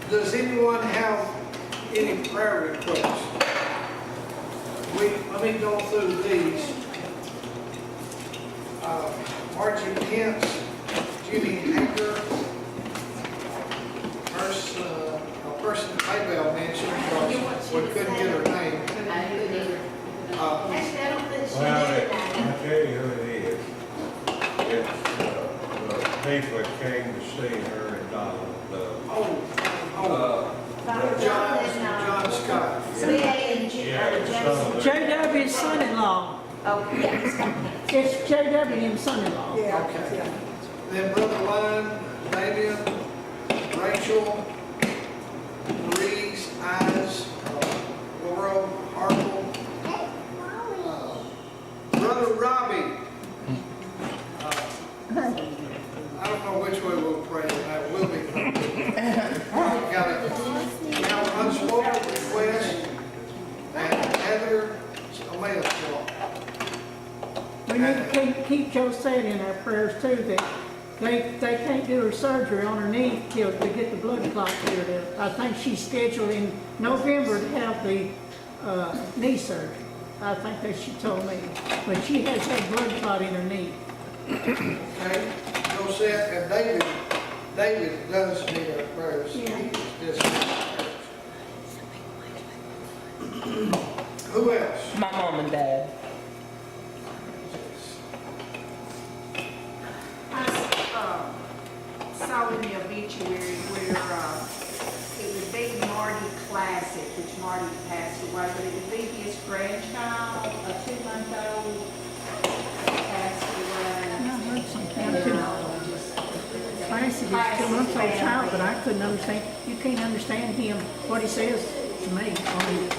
Does anyone have any prayer requests? Let me go through these. Margie Pence, Judy Hager, a person that Maybell mentioned, because we couldn't get her name. Actually, I don't think she Well, did I'll that. tell you who it is. It's the people that came to see her in Donald. John Scott. J.W.'s son-in-law. Oh, yeah. It's J.W.'s son-in-law. Okay. Then Brother Lyon, Damian, Rachel, Louise, Eyes, Laura, Harple, Brother Robbie. I don't know which way we'll pray tonight. We'll be. Got it. Now, unspoken request, and Heather O'Malley. We need to keep Josette in our prayers too, that they can't do her surgery on her knee to get the blood clot cleared up. I think she's scheduled in November to have the knee surgery. I think that she told me, but she has had blood clot in her knee. Okay, Joseph and David. David does need our prayers. Yeah. Yes. Who else? My mom and dad. I saw in the obituary where it would be Marty Classic, which Marty passed away, but it would be his grandchild, a 2-month-old, passed away. I heard something And, too. just- Classic is 2-month-old child, but I couldn't understand, you can't understand him, what he says to me on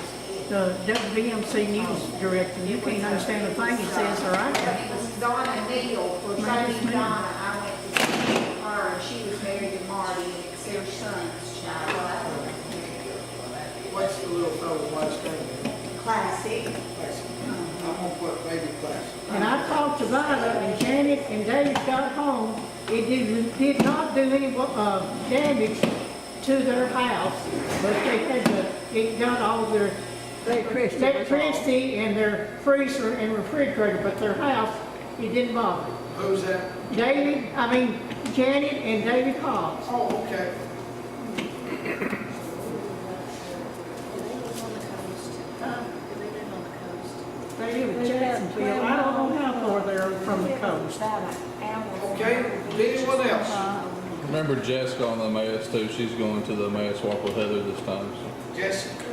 the WVMC News Director. You can't understand a thing he says or I But can. it was Donna Neal, for Sadie Donna, I went to see her, and she was married to Marty, and it's their son's child. What's the little fellow's last name? Classic. I'm gonna put baby class. And I talked to Vida, and Janet and David got home. It did not do any damage to their house, but they had it got all their electricity and their freezer and refrigerator, but their house, it didn't bother. Who's that? Janet and David Hobbs. Oh, okay. They live in Jacksonville. I don't know how far they're from the coast. About an hour. Okay, anyone else? Remember Jessica on the Mass too. She's going to the Mass Walk with Heather this time. So. Jessica.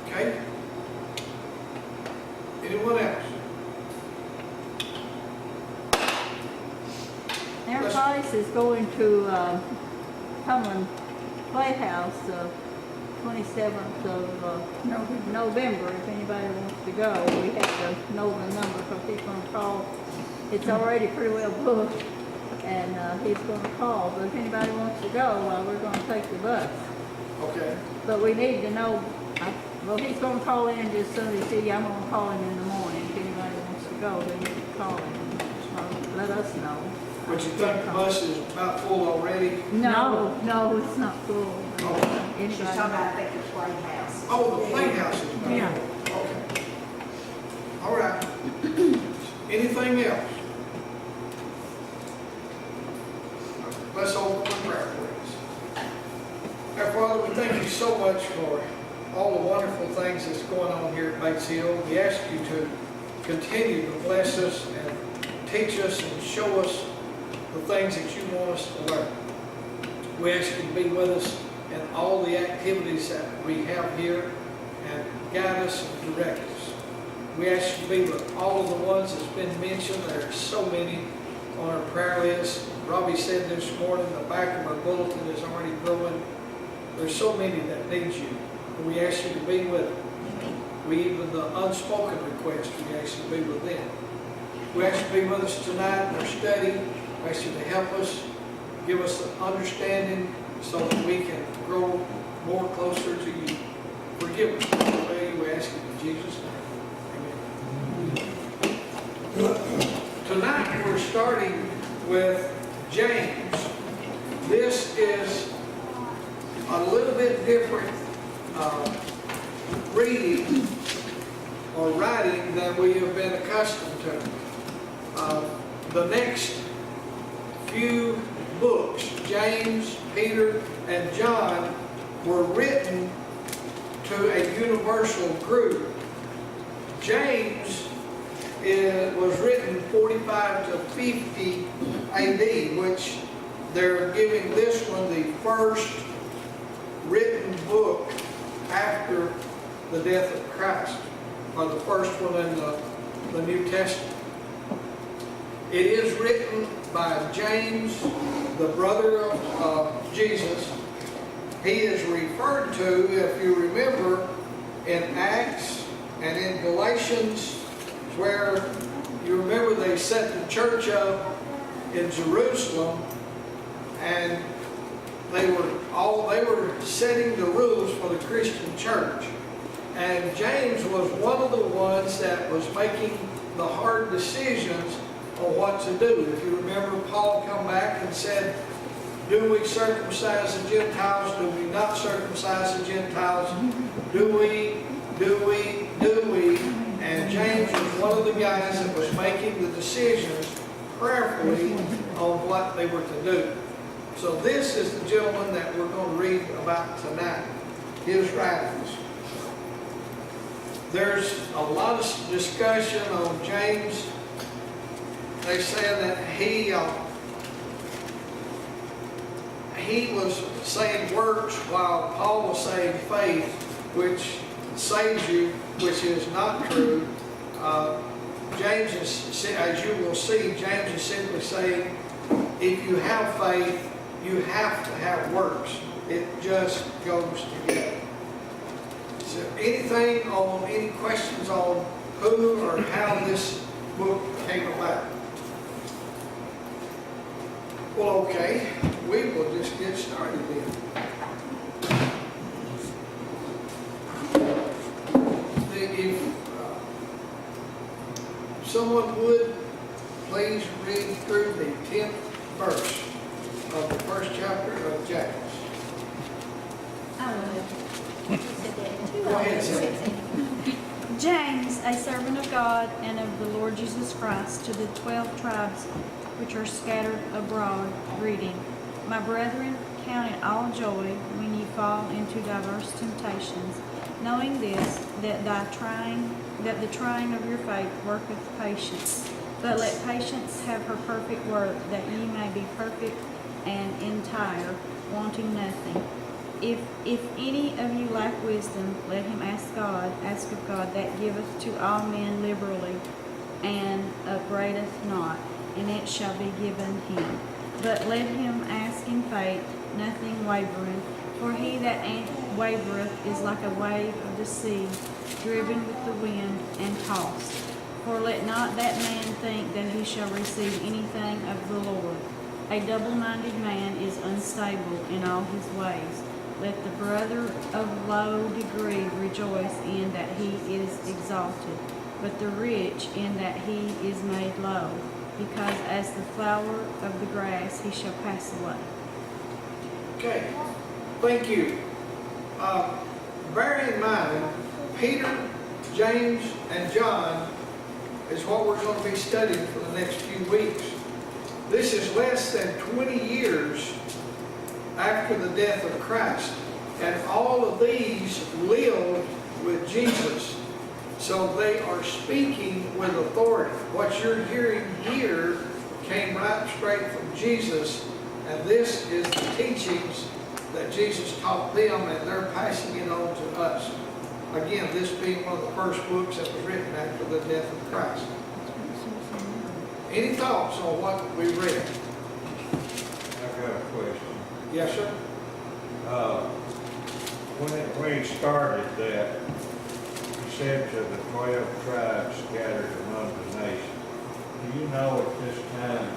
Okay. Anyone else? Their place is going to Cumberland Playhouse, 27th of November, if anybody wants to go. We have to know the number because he's going to call. It's already pretty well booked, and he's going to call. But if anybody wants to go, we're going to take the bus. Okay. But we need to know, well, he's going to call in just soon as he, I'm going to call him in the morning. If anybody wants to go, they need to call him. Let us know. But you think the bus is about full already? No, it's not full. Okay. She's talking about, I think, the playhouse. Oh, the playhouse is about Yeah. full. Okay. All right. Anything else? Let's open the prayer, please. Our Father, we thank you so much for all the wonderful things that's going on here at Bates Hill. We ask you to continue to bless us and teach us and show us the things that you want us to learn. We ask you to be with us in all the activities that we have here and guide us and direct us. We ask you to be with all of the ones that's been mentioned. There are so many on our prayer list. Robbie said this morning, the back of our bulletin is already growing. There's so many that need you. And we ask you to be with them. We even the unspoken request, we ask you to be with them. We ask you to be with us tonight in our study. We ask you to help us, give us the understanding so that we can grow more closer to you. Forgive us. We pray, we ask you in Jesus' name. Amen. Tonight we're starting with James. This is a little bit different reading or writing than we have been accustomed to. The next few books, James, Peter, and John, were written to a universal group. James was written 45 to 50 AD, which they're giving this one the first written book after the death of Christ, or the first one in the New Testament. It is written by James, the brother of Jesus. He is referred to, if you remember, in Acts and in Galatians, where you remember they set the church up in Jerusalem, and they were setting the rules for the Christian church. And James was one of the ones that was making the hard decisions on what to do. If you remember, Paul come back and said, do we circumcise the Gentiles? Do we not circumcise the Gentiles? Do we? And James was one of the guys that was making the decisions prayerfully on what they were to do. So this is the gentleman that we're going to read about tonight, his writings. There's a lot of discussion on James. They say that he was saying works while Paul was saying faith, which saves you, which is not true. James is, as you will see, James is simply saying, if you have faith, you have to have works. It just goes together. Is there anything on, any questions on who or how this book came about? Well, okay, we will just get started then. If someone would please read through the 10th verse of the first chapter of James. I will. Go ahead, Sam. James, a servant of God and of the Lord Jesus Christ, to the 12 tribes which are scattered abroad, greeting. My brethren, count it all joy when ye fall into diverse temptations, knowing this, that the trying of your faith worketh patience. But let patience have her perfect work, that ye may be perfect and entire, wanting nothing. If any of you lack wisdom, let him ask of God, that giveth to all men liberally, and upbraideth not, and it shall be given him. But let him ask in faith, nothing wavering. For he that wavereth is like a wave of the sea, driven with the wind and tossed. For let not that man think that he shall receive anything of the Lord. A double-minded man is unstable in all his ways. Let the brother of low degree rejoice in that he is exalted, but the rich in that he is made low, because as the flower of the grass he shall pass away. Okay, thank you. Bear in mind, Peter, James, and John is what we're going to be studying for the next few weeks. This is less than 20 years after the death of Christ, and all of these lived with Jesus. So they are speaking with authority. What you're hearing here came right straight from Jesus, and this is the teachings that Jesus taught them, and they're passing it on to us. Again, this being one of the first books that was written after the death of Christ. Any thoughts on what we read? I've got a question. Yes, sir? When he started that, he said to the 12 tribes scattered among the nations. Do you know at this time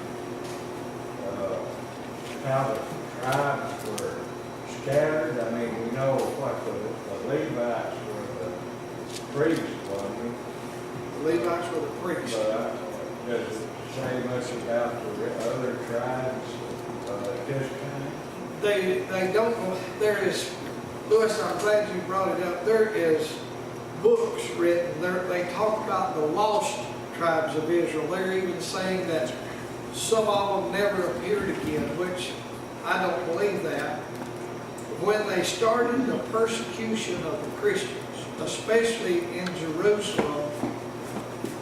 how the tribes were scattered? I mean, we know what the Levites were the priests, wasn't The Levites were the priests. they? But Does it say much about the other tribes, this kind? They don't, there is, Louis, I'm glad you brought it up, there is books written, they talk about the lost tribes of Israel. They're even saying that some of them never appeared again, which I don't believe that. When they started the persecution of the Christians, especially in Jerusalem,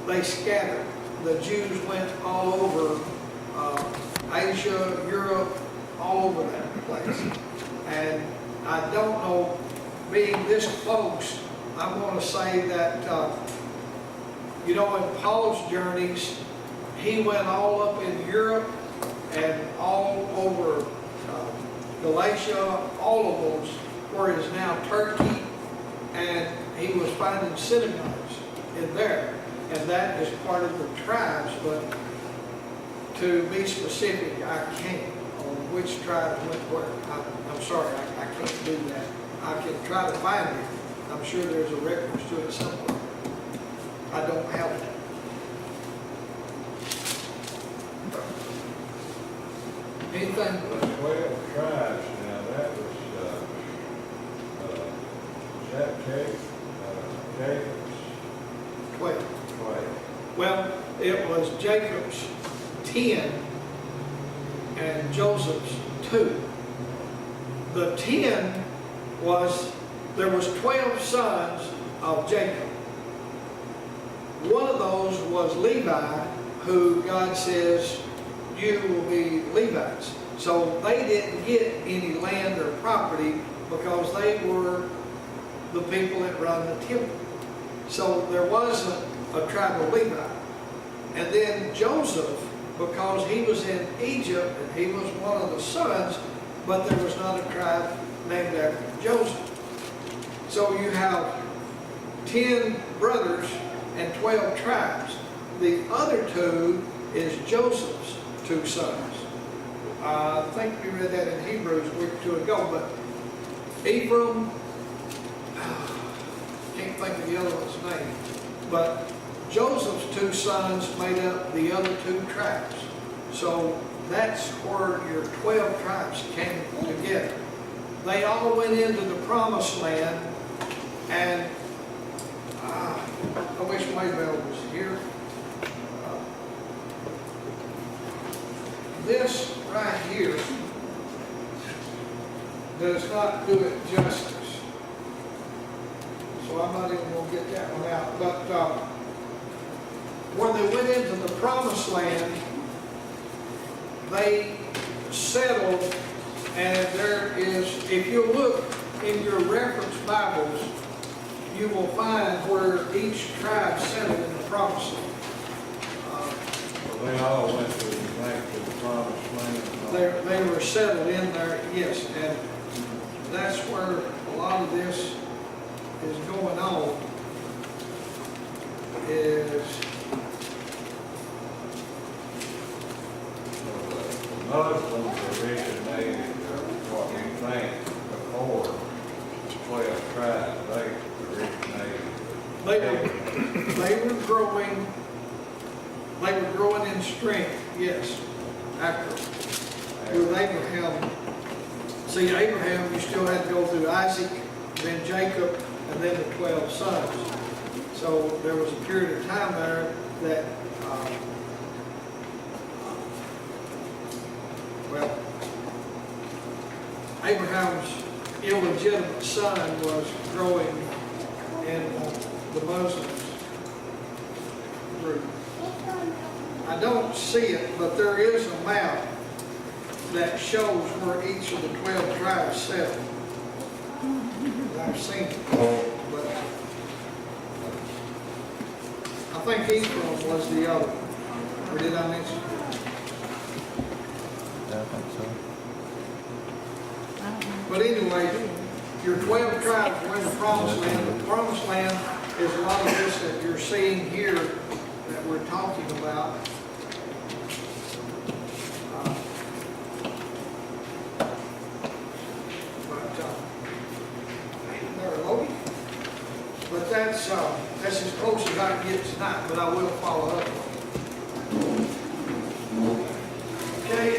they scattered. The Jews went all over Asia, Europe, all over that place. And I don't know, being this close, I'm going to say that, you know, in Paul's journeys, he went all up in Europe and all over Galatia, all of those, where it is now Turkey, and he was finding synagogues in there. And that is part of the tribes, but to be specific, I can't on which tribe went where. I'm sorry, I can't do that. I can try to find it. I'm sure there's a reference to it somewhere. I don't have it. Anything? The 12 tribes, now that was, is that Jacob's 12. 12? Well, it was Jacob's 10 and Joseph's 2. The 10 was, there was 12 sons of Jacob. One of those was Levi, who God says, you will be Levites. So they didn't get any land or property because they were the people that run the temple. So there wasn't a tribe of Levi. And then Joseph, because he was in Egypt and he was one of the sons, but there was not a tribe named after Joseph. So you have 10 brothers and 12 tribes. The other 2 is Joseph's 2 sons. I think we read that in Hebrews a week or 2 ago, but Ephraim, can't think of the other one's name, but Joseph's 2 sons made up the other 2 tribes. So that's where your 12 tribes came together. They all went into the promised land, and I wish Maybell was here. This right here does not do it justice. So I'm not even going to get that one out. But when they went into the promised land, they settled, and there is, if you look in your reference Bibles, you will find where each tribe settled in the promised land. Well, they all went to the promised land. They were settled in there, yes, and that's where a lot of this is going on, is The Muslims originated, what we think, before 12 tribes. they were growing in strength, yes, after with Abraham. See, Abraham, you still had to go through Isaac, then Jacob, and then the 12 sons. So there was a period of time there that, well, Abraham's illegitimate son was growing in the Muslims group. I don't see it, but there is a map that shows where each of the 12 tribes settled. I've seen it, but I think Ephraim was the other one. Or did I mention it? Yeah, I think so. But anyway, your 12 tribes were in the promised land. The promised land is a lot of this that you're seeing here that we're talking about. But that's as close as I can get tonight, but I will follow up on it. Okay,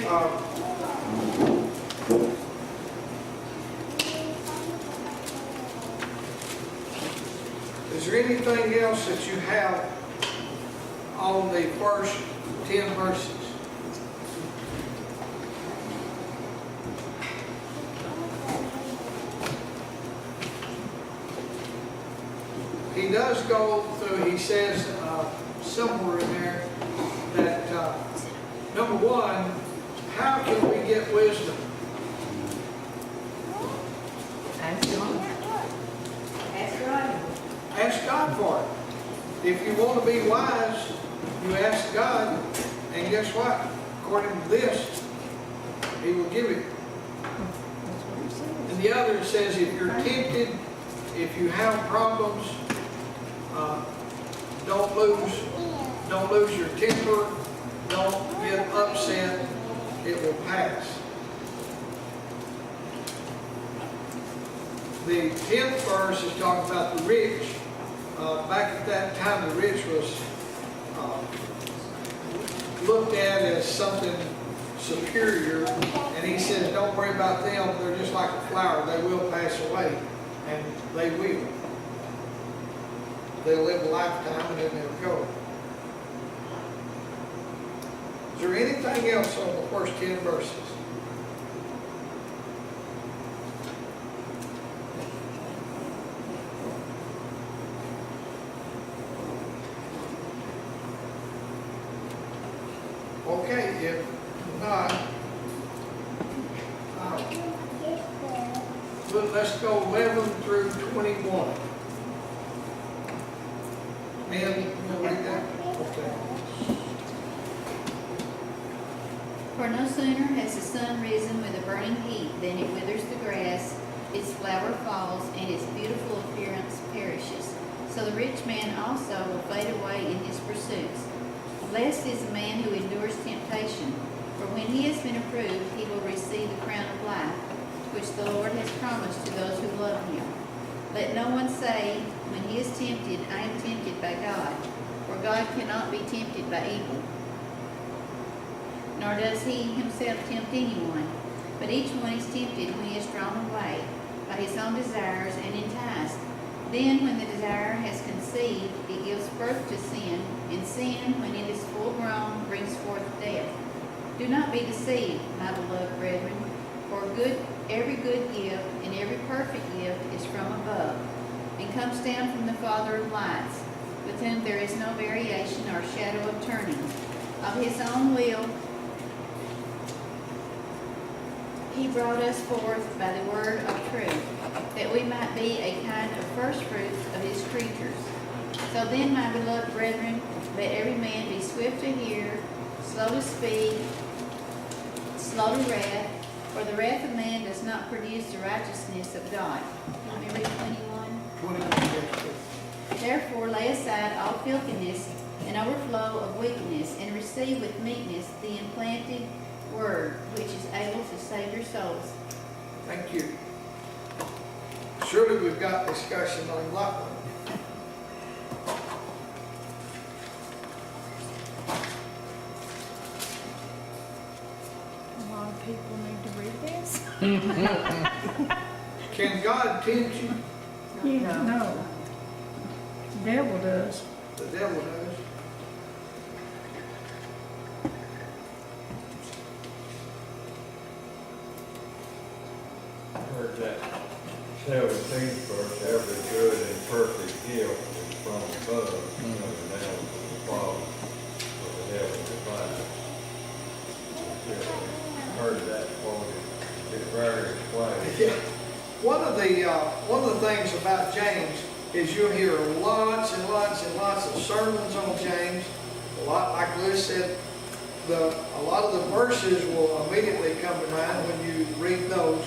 is there anything else that you have on the first 10 verses? He does go through, he says somewhere in there that, number one, how can we get wisdom? Ask God. Ask God. Ask God for it. If you want to be wise, you ask God, and guess what? According to this, He will give it. And the other says, if you're tempted, if you have problems, don't lose your temper, don't get upset, it will pass. The 10th verse is talking about the rich. Back at that time, the rich was looked at as something superior, and he says, don't worry about them, they're just like a flower, they will pass away, and they will. They'll live a lifetime and then they'll go. Is there anything else on the first 10 verses? Okay, if not, let's go 11 through 21. And we'll read that. Okay. For no sooner has the sun risen with a burning heat than it withers the grass, its flower falls, and its beautiful appearance perishes. So the rich man also will fade away in his pursuits. Blessed is the man who endures temptation, for when he has been approved, he will receive the crown of life, which the Lord has promised to those who love him. Let no one say, when he is tempted, I am tempted by God, for God cannot be tempted by evil, nor does he himself tempt anyone. But each one is tempted when he is drawn away by his own desires and enticed. Then when the desire has conceived, it gives birth to sin, and sin, when it is full grown, brings forth death. Do not be deceived, my beloved brethren, for every good gift and every perfect gift is from above, and comes down from the Father of lights, with whom there is no variation or shadow of turning. Of his own will he brought us forth by the word of truth, that we might be a kind of first fruits of his creatures. So then, my beloved brethren, let every man be swift to hear, slow to speak, slow to wrath, for the wrath of man does not produce the righteousness of God. Let me read 21. 21. Therefore lay aside all filthiness and overflow of wickedness, and receive with meekness the implanted word, which is able to save your souls. Thank you. Surely we've got discussion on Lot. A lot of people need to read this. Can God tempt you? Yeah, no. The devil does. The devil does. I heard that 17th verse, every good and perfect gift is from above, coming down from the Father of the heavenly lights. I heard that quoted in various ways. Yeah. One of the things about James is you'll hear lots and lots and lots of sermons on James. A lot, like Liz said, a lot of the verses will immediately come to mind when you read those.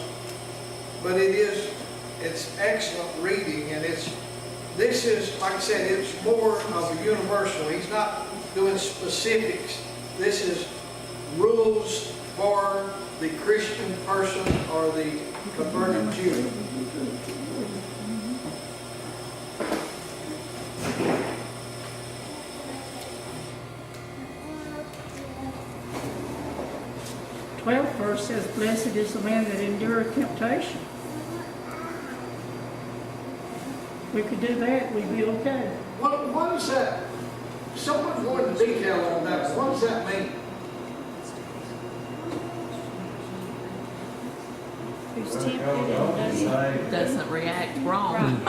But it's excellent reading, and this is, like I said, it's more of a universal. He's not doing specifics. This is rules for the Christian person or the converted Jew. 12th verse says, blessed is the man that endureth temptation. If we could do that, we'd be okay. What is that? Someone go into detail on that. What does that mean? Who's tempted and Doesn't react wrong.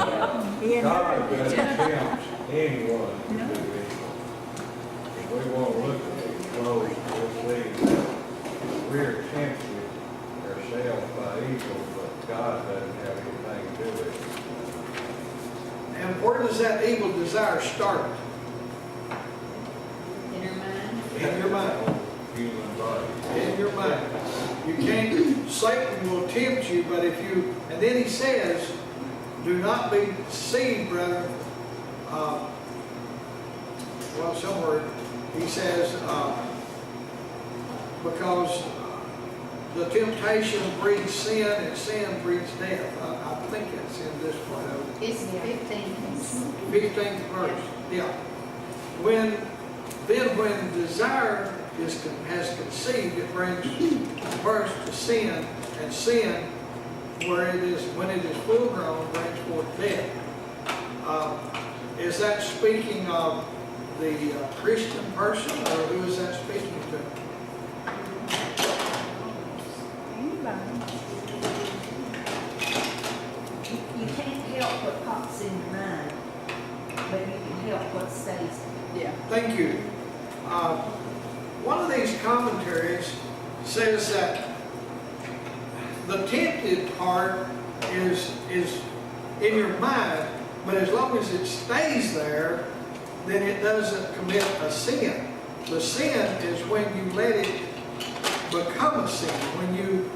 Yeah. God doesn't tempt anyone to do evil. If we want to look at it close, we'll see that we're tempted ourselves by evil, but God doesn't have anything to do with it. And where does that evil desire start? In her mind. In your mind. Human body. In your mind. You can't, Satan will tempt you, but if you, and then he says, do not be deceived, brethren. Well, somewhere he says, because the temptation breeds sin and sin breeds death. I think it's in this part of it. It's 15. 15th verse, yeah. When desire has conceived, it brings first to sin, and sin, when it is full grown, brings forth death. Is that speaking of the Christian person, or who is that speaking to? You can't help what pops in your mind, but you can help what stays. Yeah. Thank you. One of these commentaries says that the tempted part is in your mind, but as long as it stays there, then it doesn't commit a sin. The sin is when you let it become a sin, when you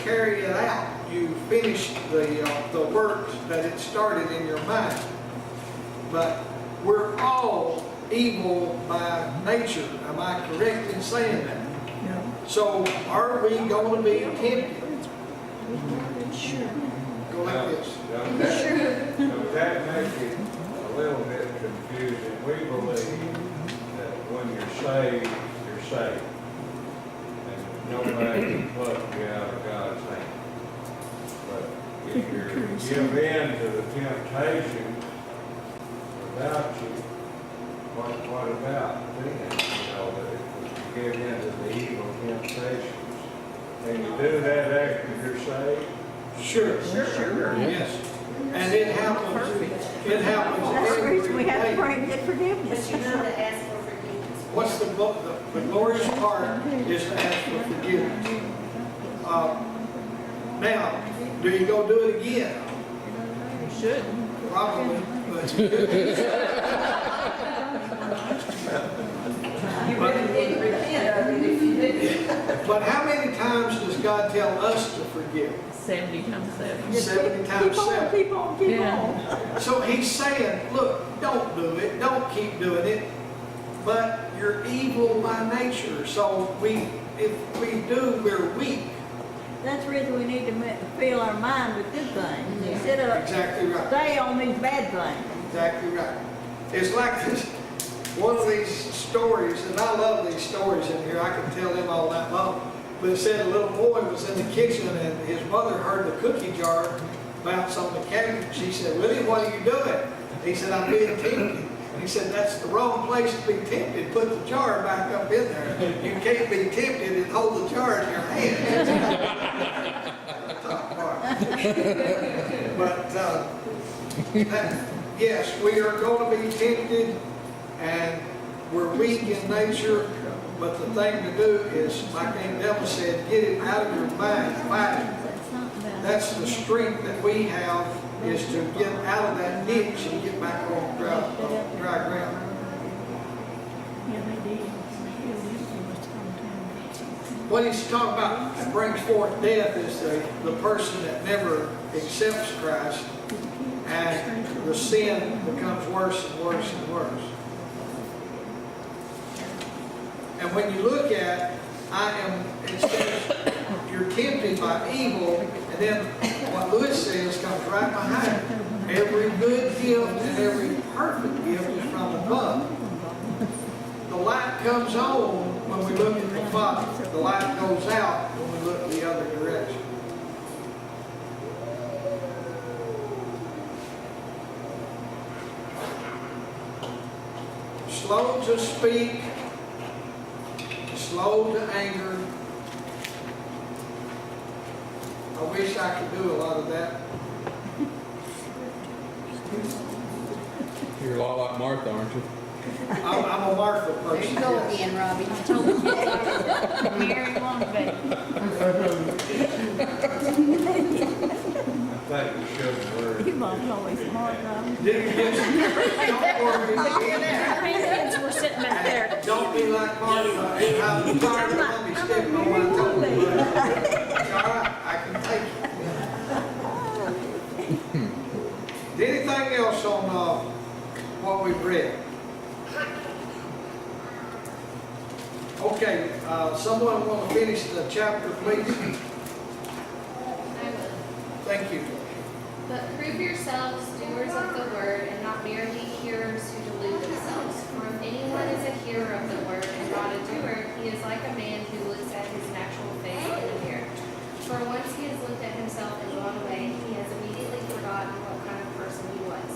carry it out, you finish the work that it started in your mind. But we're all evil by nature. Am I correct in saying that? Yeah. So are we going to be tempted? sure. Go like this. Now, that makes it a little bit confusing. We believe that when you're saved, you're saved. And nobody can pluck you out of God's hand. But if you give in to the temptation without you, what about then? You know, that if you give in to the evil temptations, can you do that after you're saved? Sure. Yes. And it happens. It happens That's the every reason we have to day. pray and get forgiveness. But you know to ask for forgiveness. What's the glorious part is to ask for forgiveness. Now, do you go do it again? You should. Probably, but You really didn't repent of it if you didn't. but how many times does God tell us to forgive? 70 times 7. 70 times 7. Keep on, keep Yeah. on. So he's saying, look, don't do it, don't keep doing it, but you're evil by nature. So if we do, we're weak. That's the reason we need to fill our mind with good things, instead of Exactly right. stay on these bad things. Exactly right. It's like this, one of these stories, and I love these stories in here. I can tell them all that long. But it said a little boy was in the kitchen and his mother heard the cookie jar bounce on the cabinet. She said, "Willie, what are you doing?" He said, "I'm being tempted." He said, "That's the wrong place to be tempted. Put the jar back up in there. You can't be tempted and hold the jar in your hand." Top part. But yes, we are going to be tempted, and we're weak in nature. But the thing to do is, like Aunt Delma said, get it out of your mind, fight it. That's not bad. That's the strength that we have, is to get out of that ditch and get back on dry ground. Yeah, they did. What he's talking about that brings forth death is the person that never accepts Christ, and the sin becomes worse and worse and worse. And when you look at, it says, you're tempted by evil, and then what Lewis says comes right behind it. Every good gift and every perfect gift is from above. The light comes on when we look at the Father. The light goes out the other direction. Slow to speak, slow to anger. I wish I could do a lot of that. You're a lot like Martha, aren't you? I'm a Martha There person, you go yes. again, Robbie. I told the kids I was Mary Longback. I think we should worry. Your mom's always smart, though. Don't worry, My kids were sitting back there. don't be like Martha. I'm tired of mommy stepping on my toes. It's all right, I can take it. Anything else on what we've read? Okay, someone want to finish the chapter, please? I will. Thank you. But prove yourselves doers of the word and not merely hearers who delude themselves. For if anyone is a hearer of the word and not a doer, he is like a man who looks at his natural face in the mirror. For once he has looked at himself and gone away, he has immediately forgotten what kind of person he was.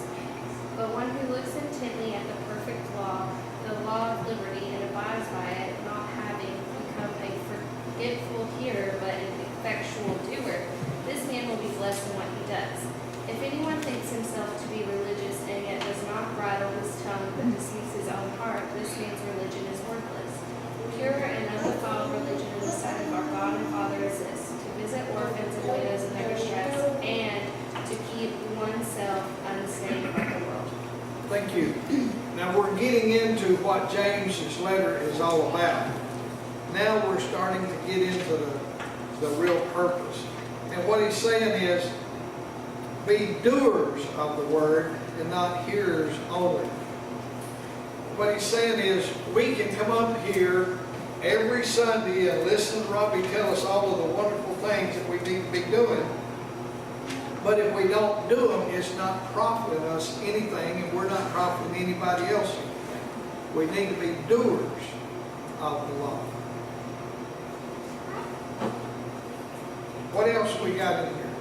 But one who looks intently at the perfect law, the law of liberty, and abides by it, not having become a forgetful hearer but an effectual doer, this man will be blessed in what he does. If anyone thinks himself to be religious and yet does not bridle his tongue but deceives his own heart, this man's religion is worthless. Pure and undefiled religion in the sight of our God and Father is this, to visit orphans and widows in their distress, and to keep oneself unstained by the world. Thank you. Now we're getting into what James's letter is all about. Now we're starting to get into the real purpose. And what he's saying is, be doers of the word and not hearers only. What he's saying is, we can come up here every Sunday and listen to Robbie tell us all of the wonderful things that we need to be doing. But if we don't do them, it's not profiting us anything, and we're not profiting anybody else anything. We need to be doers of the law. What else we got in here?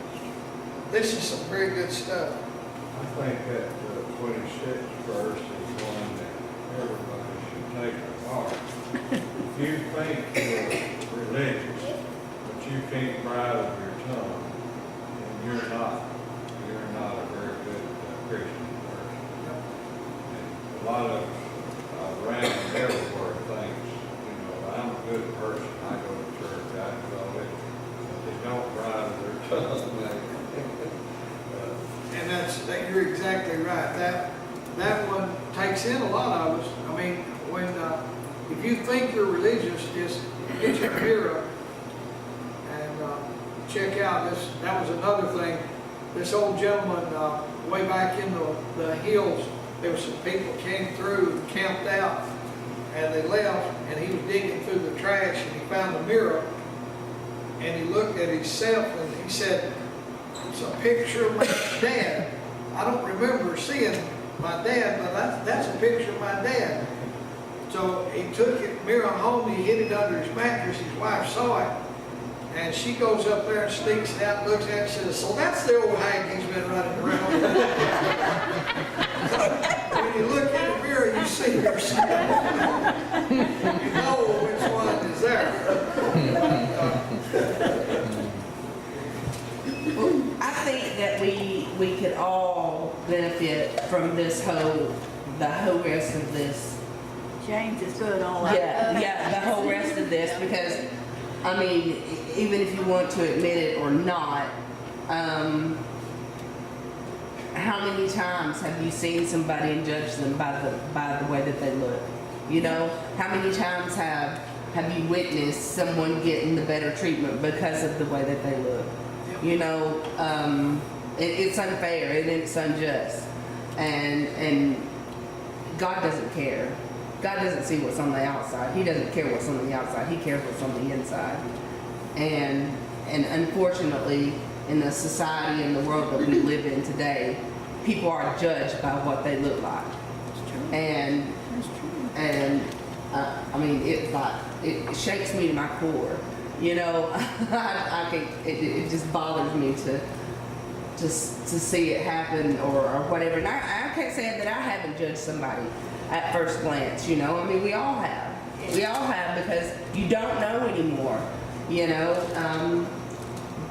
This is some very good stuff. I think that the 26th verse is one that everybody should take to heart. If you think you're religious, but you can't bridle your tongue, then you're not a very good Christian person. And a lot of random everywhere thinks, I'm a good person, I go to church, I go it, but they don't bridle their tongue. And you're exactly right. That one takes in a lot of us. I mean, when if you think you're religious, just get your mirror and check out this. That was another thing. This old gentleman, way back in the hills, there were some people came through and camped out, and they left, and he was digging through the trash, and he found a mirror, and he looked at himself, and he said, "It's a picture of my dad. I don't remember seeing my dad, but that's a picture of my dad." So he took the mirror home, he hid it under his mattress, his wife saw it, and she goes up there and sneaks it out, looks at it, and says, "So that's the old hag he's been running around with." When you look in the mirror, you see yourself. You know which one is there. I think that we could all benefit from the whole rest of this. James is good on that. Yeah, the whole rest of this, because, I mean, even if you want to admit it or not, how many times have you seen somebody and judged them by the way that they look? How many times have you witnessed someone getting the better treatment because of the way that they look? It's unfair and it's unjust, and God doesn't care. God doesn't see what's on the outside. He doesn't care what's on the outside. He cares what's on the inside. And unfortunately, in the society and the world that we live in today, people are judged by what they look like. And I mean, it shakes me to my core You know, I can, it just bothers me to see it happen or whatever. And I can't say that I haven't judged somebody at first glance, you know. I mean, we all have. We all have, because you don't know anymore, you know.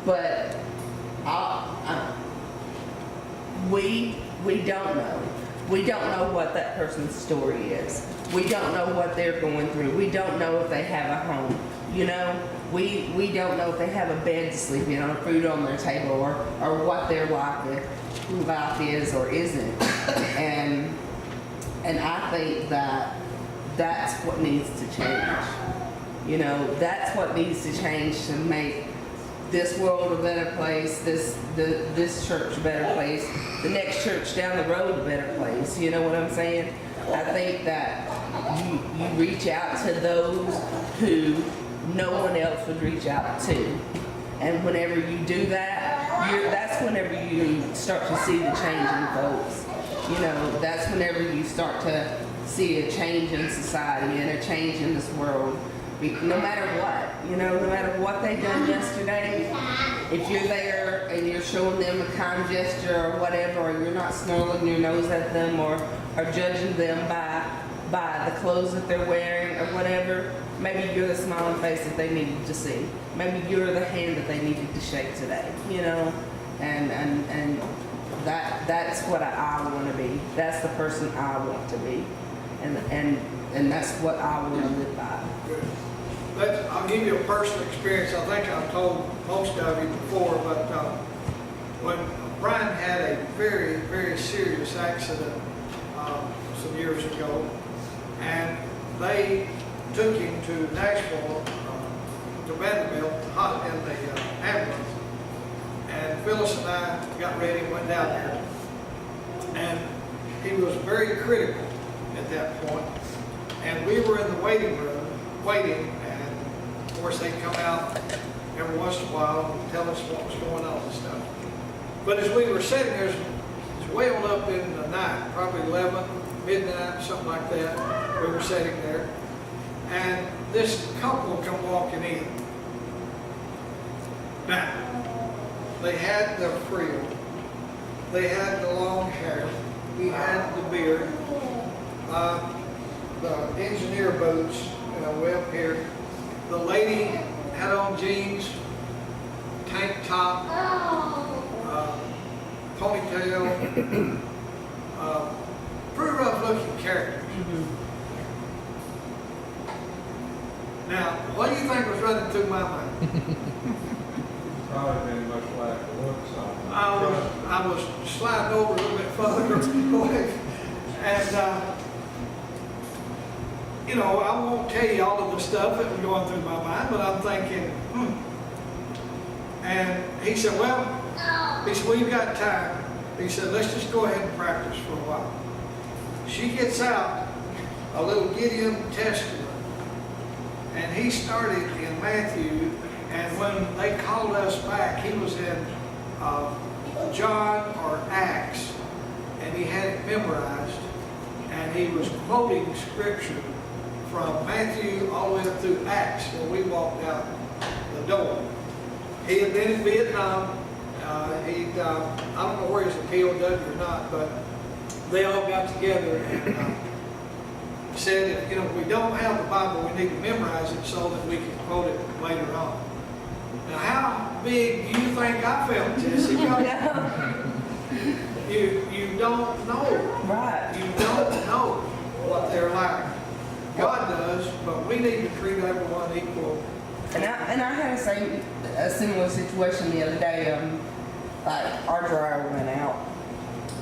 But we don't know. We don't know what that person's story is. We don't know what they're going through. We don't know if they have a home, you know. We don't know if they have a bed to sleep in or food on their table or what their life is or isn't. And I think that that's what needs to change. You know, that's what needs to change to make this world a better place, this church a better place, the next church down the road a better place. You know what I'm saying? I think that you reach out to those who no one else would reach out to. And whenever you do that, that's whenever you start to see the change in folks. You know, that's whenever you start to see a change in society and a change in this world. No matter what, you know, no matter what they done yesterday, if you're there and you're showing them a kind gesture or whatever, or you're not snarling your nose at them or judging them by the clothes that they're wearing or whatever, maybe you're the smiling face that they needed to see. Maybe you're the hand that they needed to shake today, you know, and that's what I want to be. That's the person I want to be, and that's what I want to live by. I'll give you a personal experience. I think I've told most of you before, but when Brian had a very, very serious accident some years ago, and they took him to Nashville, to Vanderbilt, in the ambulance, and Phyllis and I got ready and went down there, and he was very critical at that point, and we were in the waiting room, waiting. Of course, they'd come out every once in a while and tell us what was going on and stuff. But as we were sitting there, it was way on up in the night, probably 11, midnight, something like that. We were sitting there, and this couple come walking in. Now, they had the frill, they had the long hair, he had the beard, the engineer boots, you know, way up here. The lady had on jeans, tank top, ponytail, pretty rough looking characters. Now, what do you think was running through my mind? Probably been much like the looks on it. I was sliding over a little bit further and you know, I won't tell you all of the stuff that was going through my mind, but I'm thinking, And he said, we've got time. He said, let's just go ahead and practice for a while. She gets out a little Gideon Testament, and he started in Matthew, and when they called us back, he was in John or Acts, and he had it memorized, and he was quoting scripture from Matthew all the way up through Acts when we walked out the door. He had been in Vietnam. I don't know where he's a POW or not, but they all got together and said that, if we don't have the Bible, we need to memorize it so that we can quote it later on. Now, how big do you think I felt, Jesse? You don't know. Right. You don't know what they're like. God does, but we need to treat everyone equal. And I had a similar situation the other day. Like our dryer went out,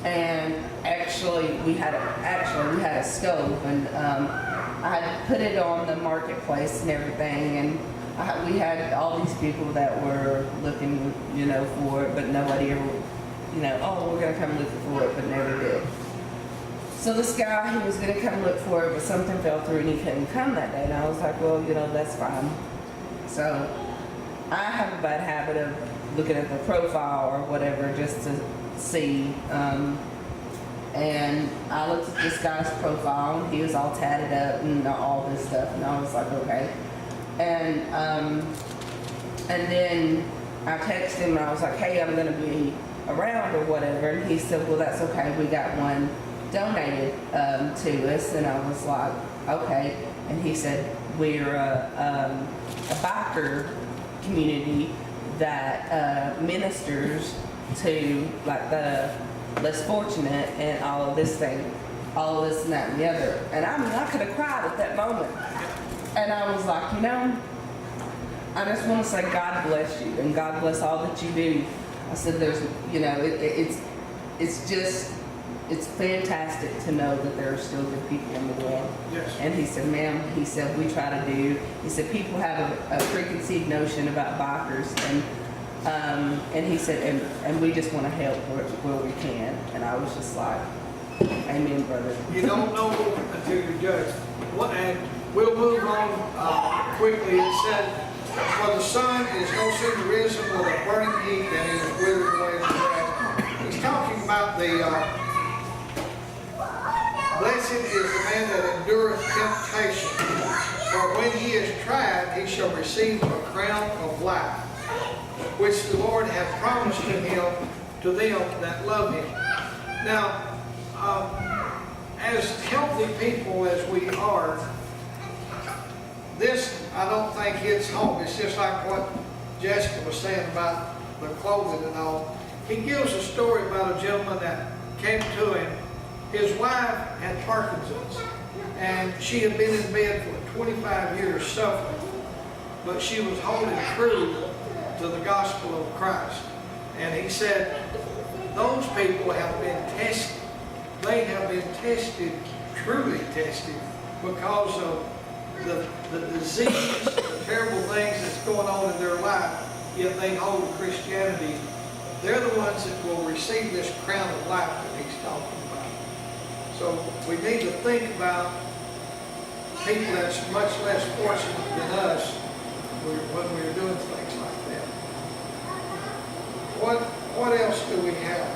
and actually we had a stove, and I had put it on the marketplace and everything, and we had all these people that were looking, for it, but nobody ever, oh, we're gonna come looking for it, but never did. So this guy, he was gonna come look for it, but something fell through and he couldn't come that day, and I was like, well, that's fine. So I have a bad habit of looking at the profile or whatever just to see. And I looked at this guy's profile, and he was all tatted up and all this stuff, and I was like, okay. And And then I texted him and I was like, hey, I'm gonna be around or whatever. And he said, well, that's okay. We got one donated to us. And I was like, okay. And he said, we're a biker community that ministers to like the less fortunate and all of this thing, all of this and that and the other. And I mean, I could have cried at that moment. And I was like, you know, I just want to say God bless you and God bless all that you do. I said, there's, you know, it's fantastic to know that there are still good people in the world. Yes. And he said, ma'am, he said, we try to do, he said, people have a preconceived notion about bikers and he said, and we just want to help where we can. And I was just like, amen, brother. You don't know until you're judged. And we'll move on quickly. It said, for the sun is no sooner risen with a burning heat than he is withered away in the grass. He's talking about the blessed is the man that endureth temptation, for when he is tried, he shall receive a crown of life, which the Lord hath promised to them that love him. Now, as healthy people as we are, this I don't think hits home. It's just like what Jessica was saying about the clothing and all. He gives a story about a gentleman that came to him. His wife had Parkinson's, and she had been in bed for 25 years suffering, but she was holding true to the gospel of Christ. And he said, those people have been tested. They have been tested, truly tested, because of the disease, the terrible things that's going on in their life, yet they hold Christianity. They're the ones that will receive this crown of life that he's talking about. So we need to think about people that's much less fortunate than us when we're doing things like that. What else do we have?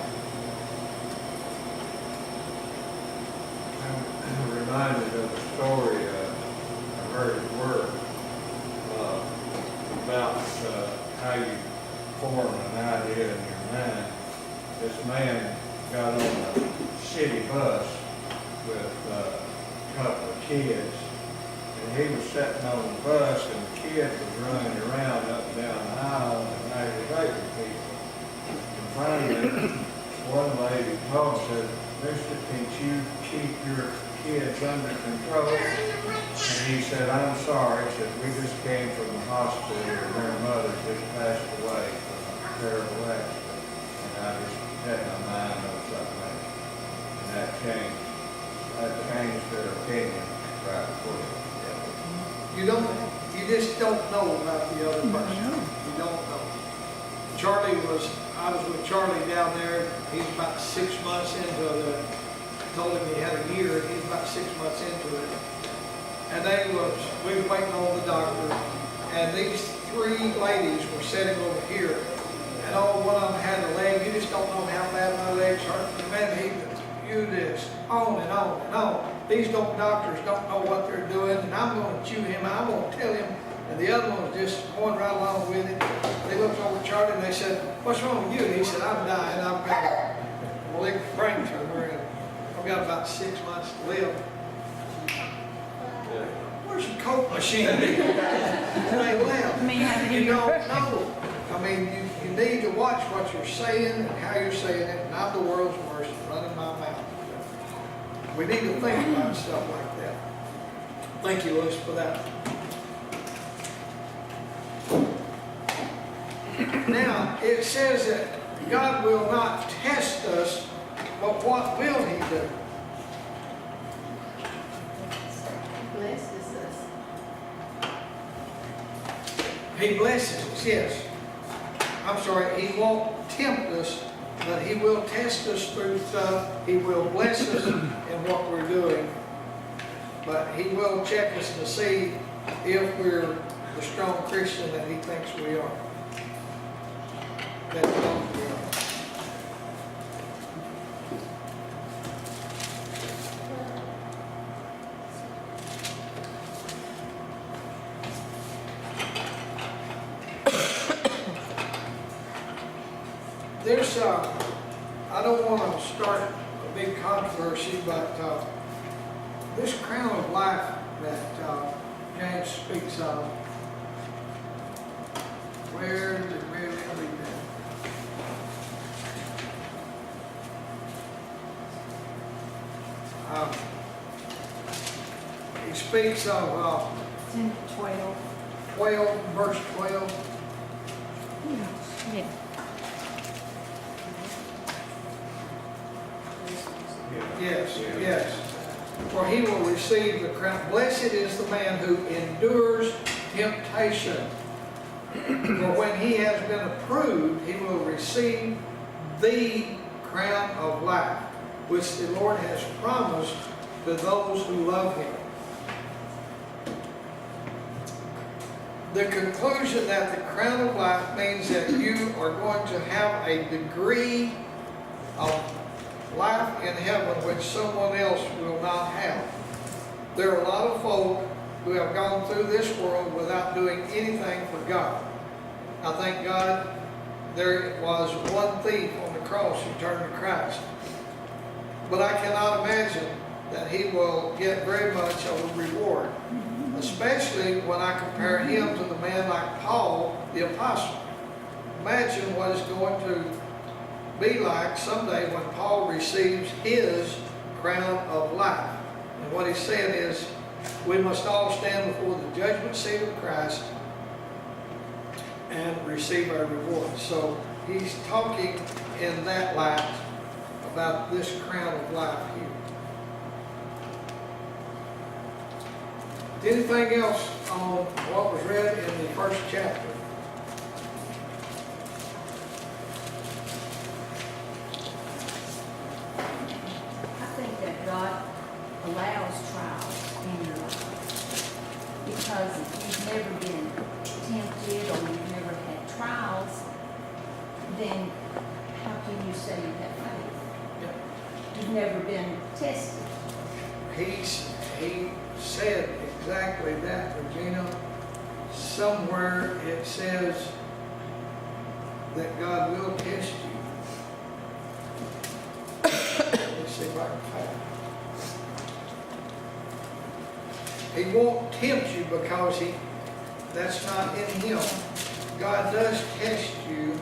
I'm reminded of a story I heard at work about how you form an idea in your mind. This man got on a city bus with a couple of kids, and he was sitting on the bus, and the kid was running around up and down the aisle and aggravating people. And finally, one lady called and said, "Mister, can you keep your kids under control?" And he said, "I'm sorry." He said, "We just came from the hospital and their mother just passed away from a terrible accident." And I just had my mind on something. And that changed their opinion right quick. You just don't know about the other person. You don't know. I was with Charlie down there. He's about 6 months into told him he had a year, and he's about 6 months into it. And we were waiting on the doctor, and these three ladies were sitting over here, and one of them had a leg. You just don't know how bad my legs hurt. And man, he would do this on and on and on. These doctors don't know what they're doing, and I'm going to chew him. I'm going to tell him. And the other one was just going right along with it. They looked over at Charlie and they said, "What's wrong with you?" And he said, "I'm dying. I've got a malignant brain tumor, and I've got about 6 months to live." Where's your Coke machine? And they left. You don't know. I mean, you need to watch what you're saying and how you're saying it. And I'm the world's worst, running my mouth. We need to think about stuff like that. Thank you, Louis, for that. Now, it says that God will not test us, but what will He do? Blesses us. He blesses us, yes. I'm sorry, He won't tempt us, but He will test us through stuff. He will bless us in what we're doing. But He will check us to see if we're the strong Christian that He thinks we are. That we are. There's, I don't want to start a big controversy, but this crown of life that James speaks of, where did it really read that? He speaks of It's in 12. 12, verse 12. Yeah. Yes, yes. For he will receive the crown. Blessed is the man who endures temptation. For when he has been approved, he will receive the crown of life, which the Lord has promised to those who love him. The conclusion that the crown of life means that you are going to have a degree of life in heaven which someone else will not have. There are a lot of folk who have gone through this world without doing anything for God. I thank God there was one thief on the cross who turned to Christ. But I cannot imagine that he will get very much of a reward, especially when I compare him to the man like Paul, the apostle. Imagine what it's going to be like someday when Paul receives his crown of life. And what he's saying is, we must all stand before the judgment seat of Christ and receive our reward. So he's talking in that light about this crown of life here. Anything else on what was read in the first chapter? I think that God allows trials in your life. Because if you've never been tempted or you've never had trials, then how can you say you have faith? You've never been tested. He said exactly that, Regina. Somewhere it says that God will test you. Let's see if I can find it. He won't tempt you because that's not in him. God does test you.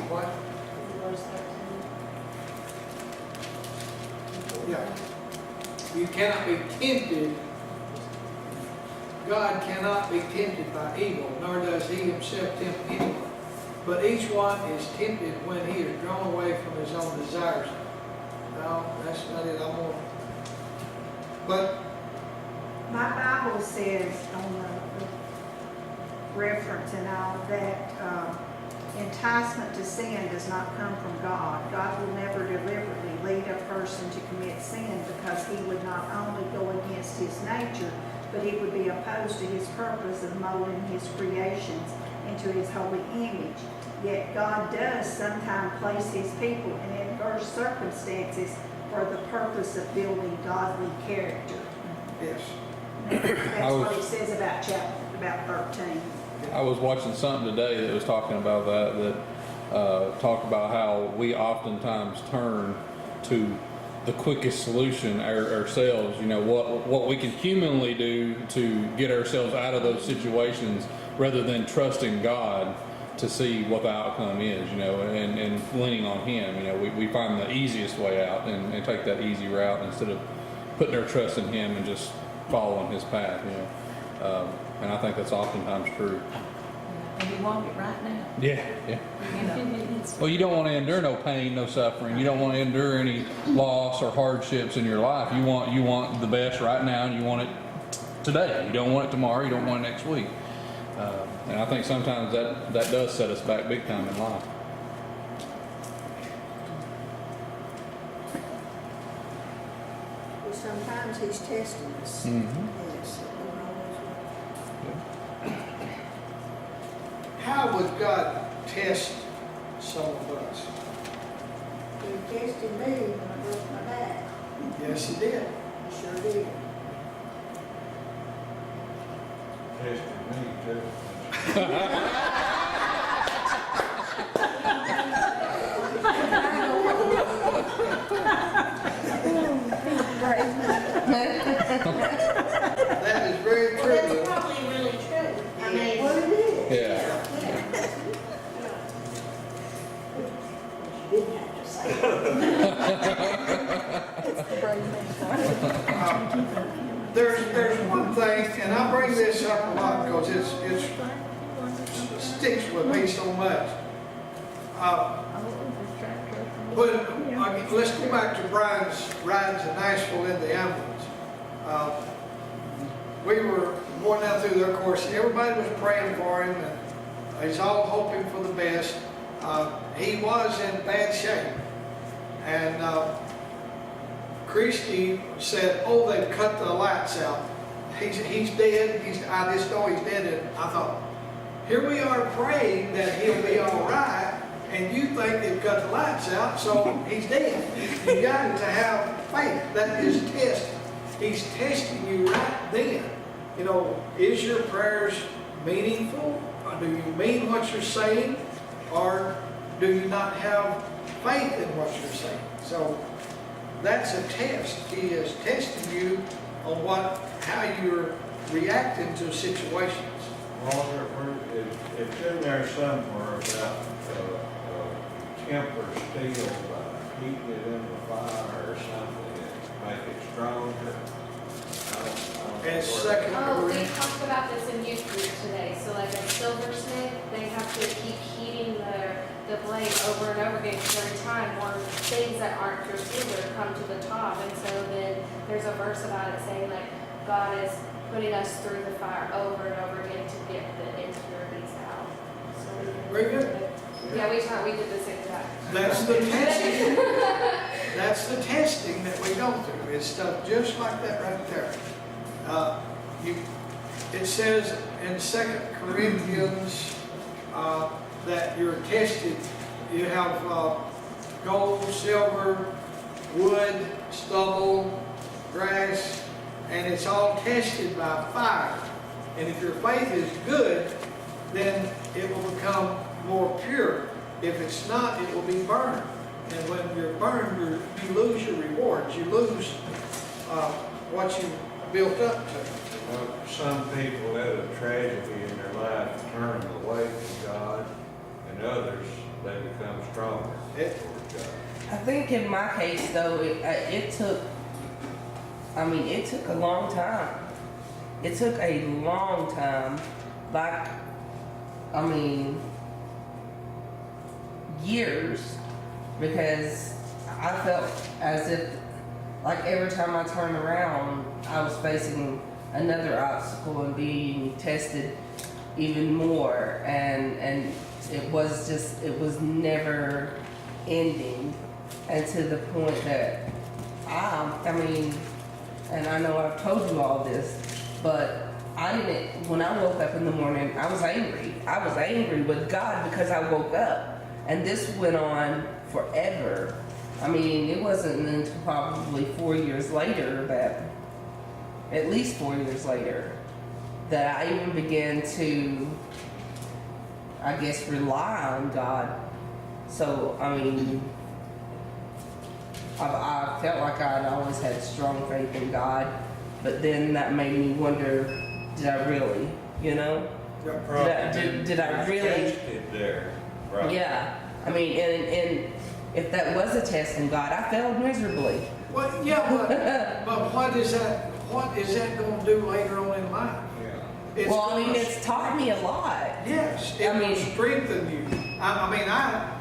What? Yeah. You cannot be tempted. God cannot be tempted by evil, nor does he himself tempt anyone. But each one is tempted when he is drawn away from his own desires. No, that's not it. I'm more. But My Bible says on the reference and all that enticement to sin does not come from God. God will never deliberately lead a person to commit sin because he would not only go against his nature, but he would be opposed to his purpose of molding his creations into his holy image. Yet God does sometimes place his people in adverse circumstances for the purpose of building godly character. yes, That's what he says about 13. I was watching something today that was talking about that talked about how we oftentimes turn to the quickest solution ourselves. You know, what we can humanly do to get ourselves out of those situations rather than trusting God to see what the outcome is, you know, and leaning on him. You know, we find the easiest way out and take that easy route instead of putting our trust in him and just following his path, you know. And I think that's oftentimes true. And you want it right now. Yeah, yeah. You know, Well, you don't want to endure no pain, no suffering. You don't want to endure any loss or hardships in your life. You want the best right now, and you want it today. You don't want it tomorrow. You don't want it next week. And I think sometimes that does set us back big time in life. Well, sometimes he's testing us. Mm-hmm. Yes, how would God test some of us? he tested me when I broke my back. Yes, he did. He sure did. tested me too. That is very Well, that's true. probably really true. I mean. Yeah. There's one thing, and I bring this up a lot because it sticks with me so much. Let's go back to Brian's rides in Nashville in the ambulance. We were going down through there, of course, everybody was praying for him, and he's all hoping for the best. He was in bad shape, and Christy said, "Oh, they've cut the lights out. He's dead. I just know he's dead." And I thought, here we are praying that he'll be all right, and you think they've cut the lights out, so he's dead. You got to have faith. That is testing. He's testing you right then. You know, is your prayers meaningful? Or do you mean what you're saying? Or do you not have faith in what you're saying? So that's a test. He is testing you on how you're reacting to situations. Walter, it's in there somewhere about temper steel by heating it in the fire or something and make it stronger. I don't know And where- second, Oh, we talked about this in youth group today. So like a silversmith, they have to keep heating the blade over and over again because every time more things that aren't pure silver come to the top. And so then there's a verse about it saying like God is putting us through the fire over and over again to get the impurities out. So Very good. Yeah, we did the same time. that's the testing. That's the testing that we go through. It's stuff just like that right there. It says in 2 Corinthians that you're tested. You have gold, silver, wood, stubble, grass, and it's all tested by fire. And if your faith is good, then it will become more pure. If it's not, it will be burned. And when you're burned, you lose your rewards. You lose what you built up to. Well, some people let a tragedy in their life turn them away from God, and others, they become stronger toward God. I think in my case though, it took a long time. It took a long time, years, because I felt as if, like every time I turned around, I was facing another obstacle and being tested even more, and it was never ending, and to the point that and I know I've told you all this, but when I woke up in the morning, I was angry. I was angry with God because I woke up, and this went on forever. It wasn't until probably 4 years later at least 4 years later, that I even began to, I guess, rely on God. So, I felt like I'd always had strong faith in God, but then that made me wonder, did I really, That probably did I really? tested there, right? Yeah, and if that was a test in God, I failed miserably. Well, yeah, but what is that going to do later on in life? Yeah. It's gonna- It's taught me a lot. Yes, it will strengthen you. I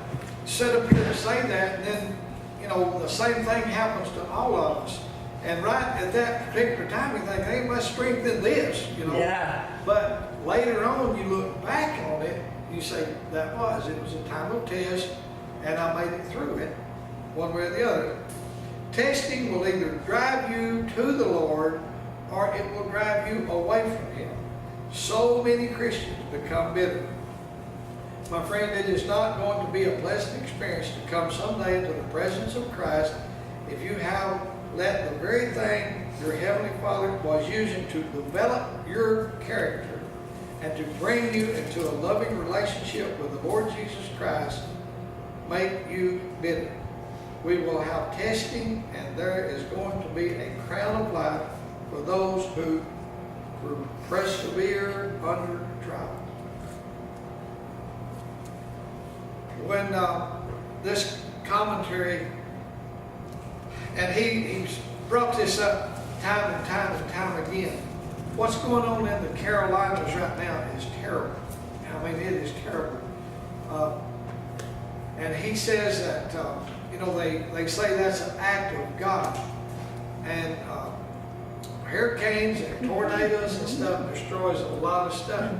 sit up here and say that, and then, the same thing happens to all of us. And right at that particular time, you think, hey, let's strengthen this, Yeah. But later on, you look back on it, you say, it was a time of test, and I made it through it, one way or the other. Testing will either drive you to the Lord, or it will drive you away from Him. So many Christians become bitter. My friend, it is not going to be a pleasant experience to come someday into the presence of Christ if you have let the very thing your Heavenly Father was using to develop your character and to bring you into a loving relationship with the Lord Jesus Christ make you bitter. We will have testing, and there is going to be a crown of life for those who persevere under trial. When this commentary, and he's brought this up time and time and time again. What's going on in the Carolinas right now is terrible. I mean, it is terrible. And he says that, they say that's an act of God. And hurricanes and tornadoes and stuff destroys a lot of stuff.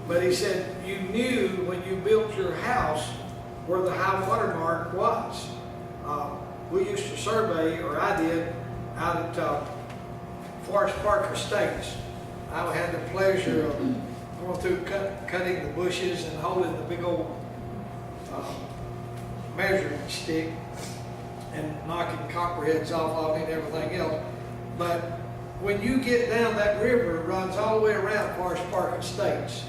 But he said, you knew when you built your house where the high water mark was. We used to survey, or I did, out at Forest Park Estates. I had the pleasure of going through cutting the bushes and holding the big old measuring stick and knocking copperheads off of it and everything else. But when you get down, that river runs all the way around Forest Park Estates.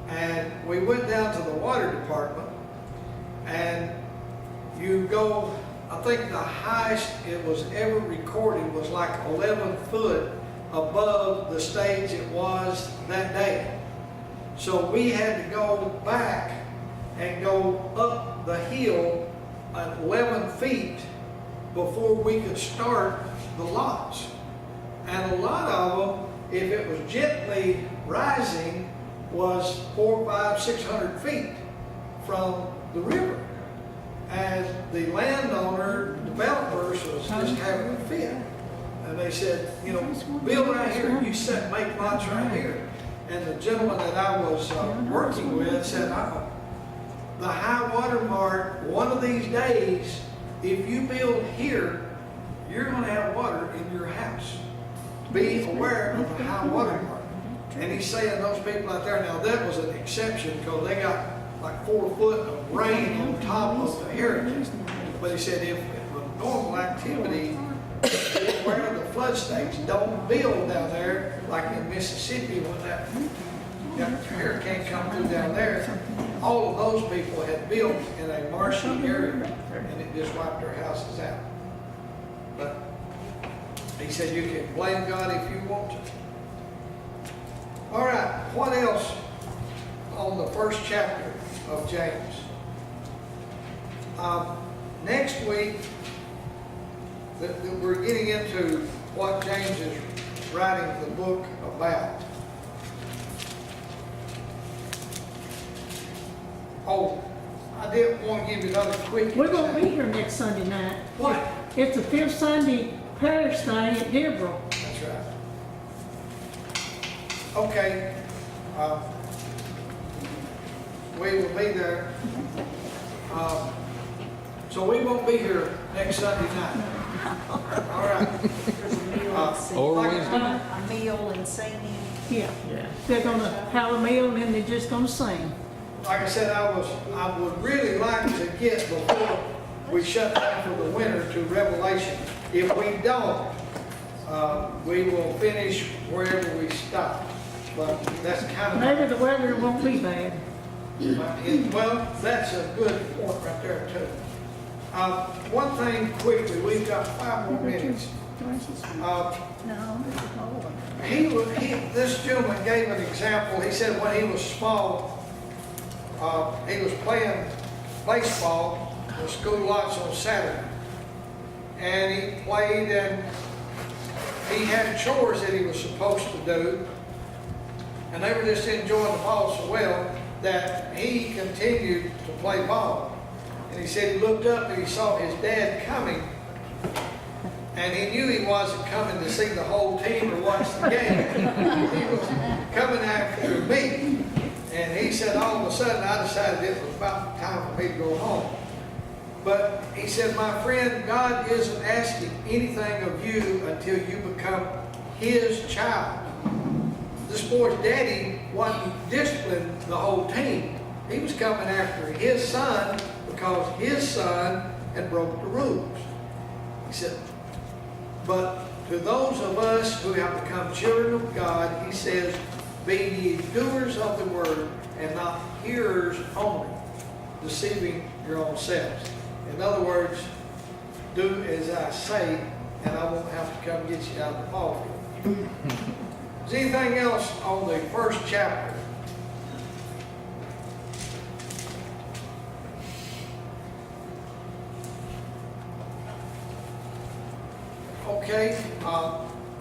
And we went down to the water department, and you go, I think the highest it was ever recorded was like 11 foot above the stage it was that day. So we had to go back and go up the hill at 11 feet before we could start the lots. And a lot of them, if it was gently rising, was 400, 500, 600 feet from the river. And the landowner, developers, was just having a fit. And they said, build right here, you make lots right here. And the gentleman that I was working with said, the high water mark, one of these days, if you build here, you're going to have water in your house. Be aware of the high water mark. And he's saying those people out there, now that was an exception because they got like 4 foot of rain on top of the hurricane. But he said if it was normal activity, where the flood states don't build down there, like in Mississippi when that hurricane come through down there, all of those people had built in a marshy area and it just wiped their houses out. But he said you can blame God if you want to. All right, what else on the first chapter of James? Next week, we're getting into what James is writing the book about. Oh, I did want to give you another quick We're gonna example. be here next Sunday night. What? It's the 5th Sunday parish thing at Dearborn. That's right. Okay. We will be there. So we won't be here next Sunday night. All right. Or like- Wednesday. A meal and singing. Yeah, Yeah. they're gonna have a meal and then they're just gonna sing. Like I said, I would really like to get before we shut down for the winter to Revelation. If we don't, we will finish wherever we stop. But that's kind of. Maybe the weather won't be bad. Well, that's a good point right there too. One thing quickly, we've got 5 more minutes. This gentleman gave an example. He said when he was small, he was playing baseball in school lots on Saturday. And he played and he had chores that he was supposed to do. And they were just enjoying the ball so well that he continued to play ball. And he said he looked up and he saw his dad coming. And he knew he wasn't coming to see the whole team or watch the game. He was coming after me. And he said all of a sudden I decided it was about time for me to go home. But he said, my friend, God isn't asking anything of you until you become His child. This boy's daddy wasn't disciplining the whole team. He was coming after his son because his son had broke the rules. He said, but to those of us who have become children of God, he says, Be ye doers of the word and not hearers only, deceiving your own selves. In other words, do as I say, and I won't have to come get you out of the ball field. Is anything else on the first chapter? Okay,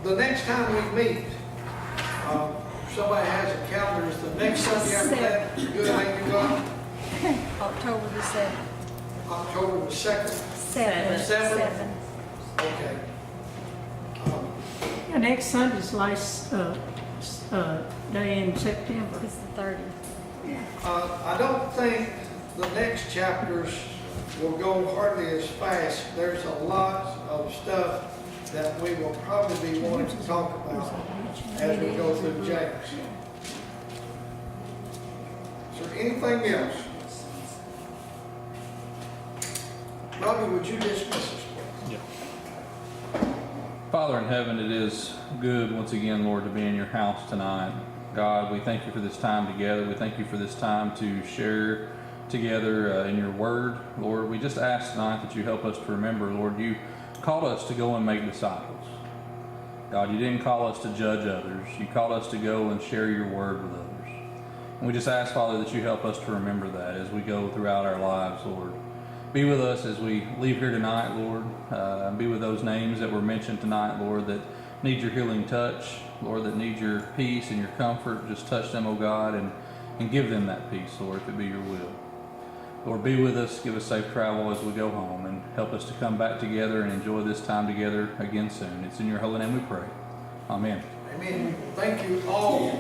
the next time we meet, if somebody has a calendar, is the next Sunday after that, good, ain't you, God? October the 7th. October the 2nd? Seven. Seven. Okay. And next Sunday's last, day in September. It's the 30th. I don't think the next chapters will go hardly as fast. There's a lot of stuff that we will probably be wanting to talk about as we go through James. Is there anything else? Robbie, would you dismiss us, please? Father in heaven, it is good once again, Lord, to be in your house tonight. God, we thank you for this time together. We thank you for this time to share together in your word. Lord, we just ask tonight that you help us to remember, Lord, you called us to go and make disciples. God, you didn't call us to judge others. You called us to go and share your word with others. And we just ask, Father, that you help us to remember that as we go throughout our lives, Lord. Be with us as we leave here tonight, Lord. Be with those names that were mentioned tonight, Lord, that need your healing touch, Lord, that need your peace and your comfort. Just touch them, oh God, and give them that peace, Lord, if it be your will. Lord, be with us, give us safe travel as we go home, and help us to come back together and enjoy this time together again soon. It's in your holy name we pray. Amen. Amen. Thank you all